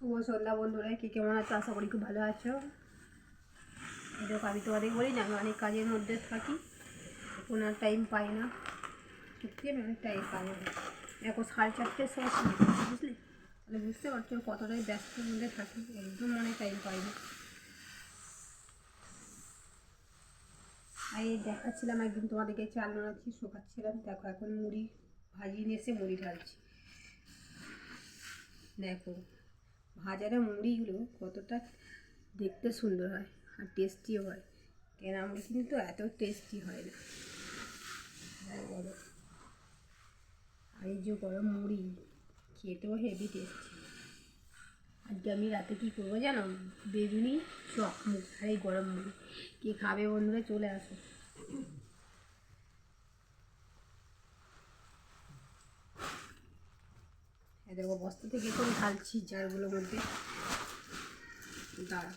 শুভ সন্ধ্যা বন্ধুরা, কে কেমন আছো? আশা করি খুব ভালো আছো। দেখো, আমি তোমাদের বলি না, আমি অনেক কাজের মধ্যে থাকি, কোনো টাইম পাই না। সত্যি আমি অনেক টাইম পাই না। দেখো 4:30 সময় বুঝলি, তাহলে বুঝতে পারছো কতটাই ব্যস্তের মধ্যে থাকি, একদম অনেক টাইম পাই না। আর এই দেখাচ্ছিলাম একদিন তোমাদেরকে, চাল বানাচ্ছি, শোকাচ্ছিলাম। দেখো এখন মুড়ি ভাজিয়ে নিয়ে এসে মুড়ি ঢালছি। দেখো ভাজাটা মুড়িগুলো কতটা দেখতে সুন্দর হয় আর টেস্টিও হয়। কেনা মুড়ি কিন্তু এত টেস্টি হয় না, বলো। আর এই যে গরম মুড়ি খেতেও হেভি টেস্টি। আজকে আমি রাতে কী করবো জানো? বেগুনি চপ মুড়ি আর এই গরম মুড়ি। কে খাবে বন্ধুরা? চলে আসো। দেখো বস্তা থেকে করে ঢালছি জারগুলোর মধ্যে। দাঁড়া,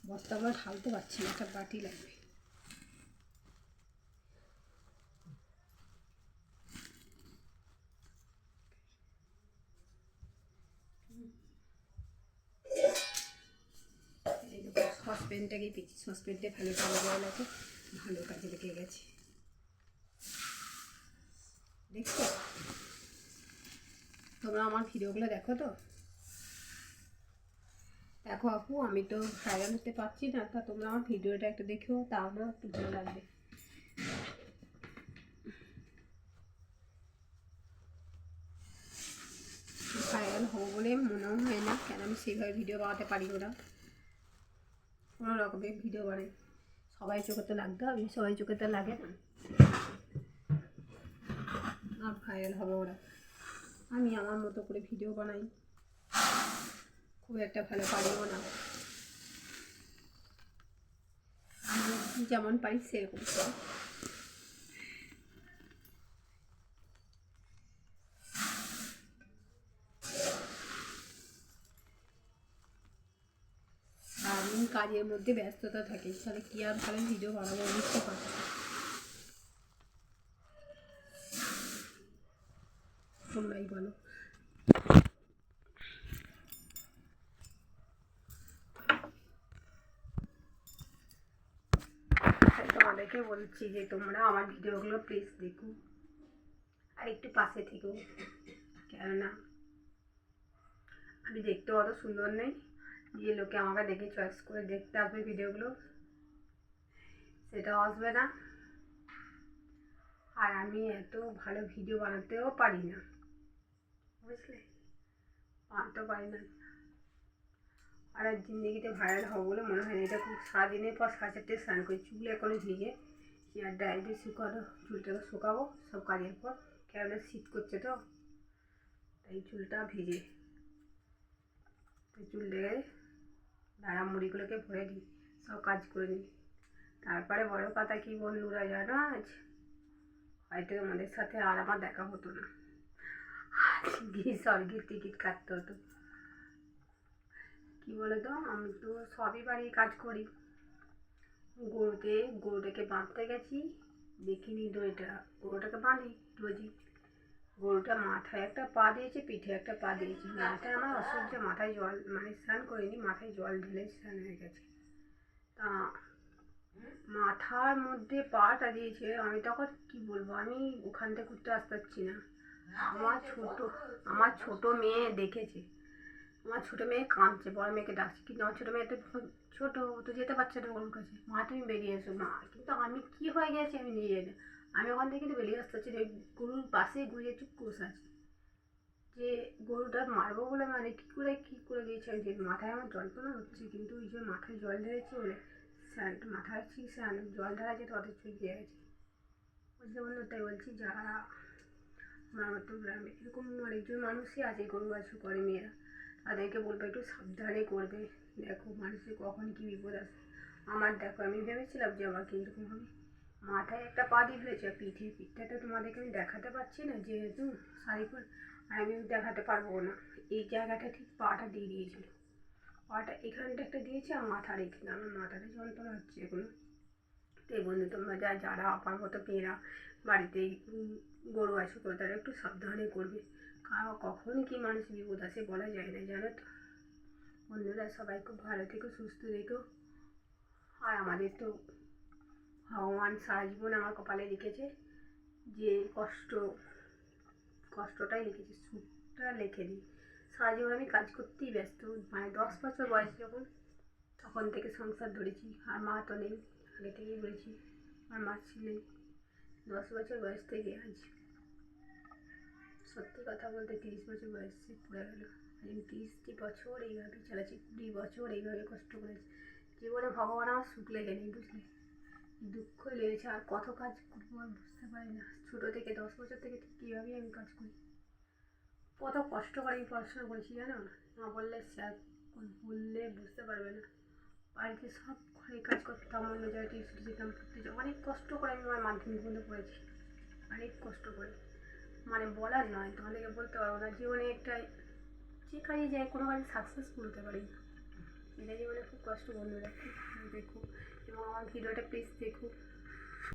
বস্তাগুলো ঢালতে পারছি না, একটা বাটি লাগবে। সসপ্যানটাকে পেয়েছি, সসপ্যানটা ভালো ভালো জল আছে, ভালো কাজে লেগে গেছে। দেখছো তোমরা আমার ভিডিওগুলো দেখো তো? দেখো আপু, আমি তো ভাইরাল হতে পারছি না, তা তোমরা আমার ভিডিওটা একটু দেখো, তাহলেও একটু ভালো লাগবে। ভাইরাল হবো বলে মনেও হয় না, কেন আমি সেইভাবে ভিডিও বানাতে পারি না। কোনো রকমের ভিডিও বানাই, সবাই চোখে তো লাগতে হবে, সবাই চোখে তো লাগে না। আর ভাইরাল হবে ওরা, আমি আমার মতো করে ভিডিও বানাই, খুব একটা ভালো পারিও না। আমি যেমন পারি সেরকম করি। আমি কাজের মধ্যে ব্যস্ততা থাকি, তাহলে কি আর ভালো ভিডিও বানাবো? বুঝতে পারছি, তোমরাই বলো। তোমাদেরকে বলছি যে তোমরা আমার ভিডিওগুলো প্লিজ দেখো, আর একটু পাশে থেকো, কেননা আমি দেখতে অত সুন্দর নেই যে লোকে আমাকে দেখে চয়েস করে দেখতে আসবে ভিডিওগুলো, সেটাও আসবে না। আর আমি এত ভালো ভিডিও বানাতেও পারি না, বুঝলে, বানাতেও পারি না। আর জিন্দগিতে ভাইরাল হবো বলে মনে হয় না। এটা খুব সারাদিনের পর 4:30 স্নান করি, চুল এখনো ভিজে, আর ডাইরেক্ট শুকানো চুলটাকে শুকাবো সব কাজের পর, কেননা শীত করছে তো, তাই চুলটা ভিজে। তাই চুল দেখে দাঁড়া মুড়িগুলোকে ভরে দিই, সব কাজ করে নিই। তারপরে বড় কথা কি বন্ধুরা জানো, আজ হয়তো আমাদের সাথে আর আমার দেখা হতো না, গিয়ে স্বর্গের টিকিট কাটতে হতো। কী বলো তো, আমি তো সবই বাড়ির কাজ করি। গরুটাকে বাঁধতে গেছি, দেখিনি দড়িটা, গরুটাকে বাঁধি রোজই। গরুটা মাথায় একটা পা দিয়েছে, পিঠে একটা পা দিয়েছে। মাথায় আমার অসহ্য, মাথায় জল, মানে স্নান করিনি, মাথায় জল ঢেলে স্নান হয়ে গেছে। তা মাথার মধ্যে পাটা দিয়েছে, আমি তখন কি বলবো, আমি ওখান থেকে ঘুরতে আসতে পারছি না। আমার ছোট মেয়ে দেখেছে, আমার ছোটো মেয়ে কাঁদছে, বড় মেয়েকে ডাকছে, কিন্তু আমার ছোটো মেয়ে তো ছোটো, তো যেতে পারছে না ওর কাছে। মা তুমি বেরিয়ে এসো মা, কিন্তু আমি কী হয়ে গেছি আমি নিজে জানি। আমি ওখান থেকে কিন্তু বেরিয়ে আসতে পারছি না, গরুর পাশে ঘুরে চুপ বসে আছি, যে গরুটা মারবো বলে, মানে কী করে দিয়েছে আমি যে, মাথায় আমার যন্ত্রণা হচ্ছে, কিন্তু ওই যে মাথায় জল ঢেলেছি বলে মাথায় জল ঢালা যেতে অত চুল দিয়ে গেছে। বুঝতে বললো, তাই বলছি যারা আমার মতো গ্রামে এরকম অনেকজন মানুষই আছে গরু বাছুর করে মেয়েরা, তাদেরকে বলবো একটু সাবধানে করবে। দেখো মানুষের কখন কী বিপদ আসে। আমার দেখো, আমি ভেবেছিলাম যে আমাকে এরকম হবে, মাথায় একটা পা দিয়ে ফেলেছে, পিঠটা তো তোমাদেরকে আমি দেখাতে পারছি না যেহেতু শাড়ি পরে, আর আমি দেখাতে পারবো না। এই জায়গাটা ঠিক পাটা দিয়ে দিয়েছিল, পাটা এখানটা একটা দিয়েছে, আর মাথার এখানে, আমার মাথাটা যন্ত্রণা হচ্ছে এগুলো। তো এই বন্ধু তোমরা যারা আমার মতো মেয়েরা বাড়িতে গরু বাছুর করে, তারা একটু সাবধানে করবে, কারণ কখন কি মানুষ বিপদ আসে বলা যায় না, জানো তো। বন্ধুরা সবাই খুব ভালো থেকো, সুস্থ থেকো। আর আমাদের তো ভগবান সারা জীবন আমার কপালে লিখেছে যে কষ্টটাই লিখেছে, সুখটা লেখে দিই। সারা জীবন আমি কাজ করতেই ব্যস্ত, মানে 10 বছর বয়স যখন তখন থেকে সংসার ধরেছি। আর মা তো নেই, আগে থেকেই বলেছি আমার মা ছিলেন। 10 বছর বয়স থেকে আজ সত্যি কথা বলতে 30 বছর বয়সে পড়ে গেল। আমি 30টি বছর এইভাবে চালাচ্ছি, 20 বছর এইভাবে কষ্ট করেছি। জীবনে ভগবান আমার সুখ লেগে নেই, বুঝলে, দুঃখ লেগেছে। আর কত কাজ করবো আর বুঝতে পারি না। ছোটো থেকে 10 বছর থেকে কীভাবেই আমি কাজ করি, কত কষ্ট করে আমি পড়াশোনা করেছি জানো। না বললে স্যার বললে বুঝতে পারবে না। বাড়িতে সব ঘরে কাজ করতাম, অন্য জায়গায় টিউশন যেতাম, পড়তে যেতাম, অনেক কষ্ট করে আমি আমার মাধ্যমিক পর্যন্ত পড়েছি, অনেক কষ্ট করে। মানে বলার নয়, তোমাদেরকে বলতে পারবো না। জীবনে একটা যে কাজে যায় কোনো কাজে সাকসেসফুল হতে পারি না, এটা জীবনে খুব কষ্ট। বন্ধুরা খুব ভালো দেখো এবং আমার ভিডিওটা প্লিজ দেখো।